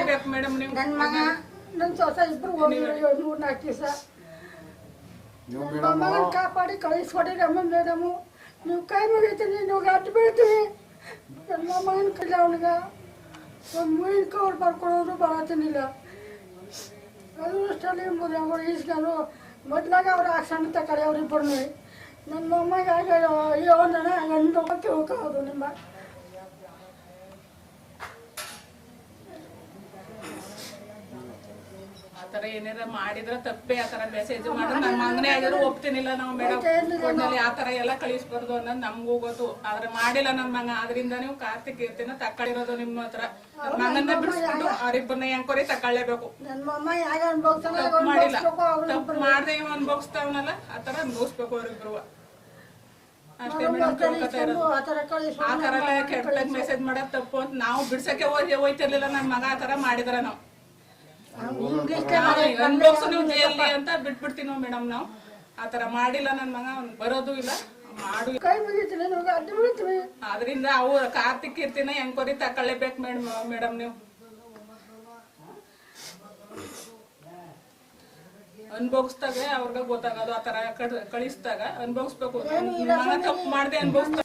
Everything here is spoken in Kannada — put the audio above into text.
ತಕೊಳ್ಳೇಬೇಕು ಮೇಡಮ್ ನೀವು. ನನ್ನ ಮಗ ನನ್ನ ಸೊಸೆ ಇಬ್ರು ಹೋಗಿರೋ 3-4 ದಿವಸ. ನನ್ನ ಮಗನ ಕಾಪಾಡಿ ಕಳಿಸ್ಕೊಡಿರಮ್ಮ ಮೇಡಮು. ನೀವು ಕೈ ಮುಗಿತೀನಿ, ನೀವು ಗಟ್ಟಿ ಬೀಳ್ತೀವಿ. ನನ್ನ ಮಗನ ಕೈಲ ಅವನಿಗೆ ಒಂದು ಮೀನು ಕವರ್ ಬರ್ಕೊಡೋರು ಬರತ್ತೀನಿಲ್ಲ. ಅದು ಅಷ್ಟಲ್ಲಿ ಮುರಿಯವರು ಈಸ್ಕೊಂಡು ಮೊದಲಾಗ ಅವ್ರು ಆಕ್ಷನ್ ತಗೊಳ್ಳಿ ಅವ್ರಿಬ್ಬರನ್ನು. ನನ್ನ ಮೊಮ್ಮಗ ಅಯ್ಯೋ ನನ್ನ ಗಂಡು ಹೋಗೋದು ನಿಮ್ಮ ಆತರ ಏನಾರ ಮಾಡಿದ್ರೆ ತಪ್ಪೇ ಆತರ ಮೆಸೇಜ್ ಮಾಡಿದ್ರೆ ನಮ್ಮ ಮಗನೇ ಆಗಿದ್ರು ಒಪ್ತೀನಿಲ್ಲ ನಾವು ಮೇಡಮ್. ಆತರ ಎಲ್ಲ ಕಳಿಸ್ಬಾರ್ದು ಅನ್ನೋದು ನಮ್ಗೂ ಗೊತ್ತು. ಆದ್ರೆ ಮಾಡಿಲ್ಲ ನನ್ನ ಮಗ. ಆದ್ರಿಂದ ನೀವು ಕಾರ್ತಿಕ್ ಕೀರ್ತಿನ ತಕ್ಕೊಂಡಿರೋದು ನಿಮ್ಮ ಹತ್ರ. ನನ್ನ ಮಗನ್ನ ಬಿಡಿಸ್ಬಿಟ್ಟು ಅವ್ರಿಬ್ಬರನ್ನ ಎಂಕ್ವೈರಿ ತಕೊಳ್ಳೇಬೇಕು. ತಪ್ಪು ಮಾಡಿಲ್ಲ, ತಪ್ಪು ಮಾಡ್ದೆ ಇವ್ ಅನ್ಭವಿಸ್ತಾವನಲ್ಲ ಆತರ ಅನ್ಭವಿಸ್ಬೇಕು ಅವ್ರಿಬ್ರು ಅಷ್ಟೇ ಮೇಡಮ್. ಕೇಳ್ಕೊತಾ ಇರೋದು ಆತರ ಎಲ್ಲ ಕೆಟ್ಟ ಮೆಸೇಜ್ ಮಾಡೋದು ತಪ್ಪು ಅಂತ. ನಾವು ಬಿಡ್ಸಕ್ಕೆ ಹೋಯ್ತಿರ್ಲಿಲ್ಲ ನನ್ನ ಮಗ ಆತರ ಮಾಡಿದ್ರ ನಾವು ಅನ್ಭವ್ಸು ನೀವು ಜೈಲಿ ಅಂತ ಬಿಟ್ಬಿಡ್ತೀವಿ ಮೇಡಮ್. ನಾವು ಆತರ ಮಾಡಿಲ್ಲ ನನ್ನ ಮಗ. ಅವ್ನು ಬರೋದು ಇಲ್ಲ ಮಾಡು. ಆದ್ರಿಂದ ಅವು ಕಾರ್ತಿಕ್ ಕೀರ್ತಿನ ಎಂಕ್ವೈರಿ ತಕೊಳ್ಳೇಬೇಕು ಮೇಡಮ್. ನೀವು ಅನ್ಭವಿಸ್ದಾಗ ಅವ್ರಿಗೆ ಗೊತ್ತಾಗೋದು. ಆತರ ಕಳಿಸ್ದಾಗ ಅನ್ಭವಿಸ್ಬೇಕು. ಮಗ ತಪ್ಪು ಮಾಡ್ದೆ ಅನ್ಭವಿಸ್ತಾರೆ.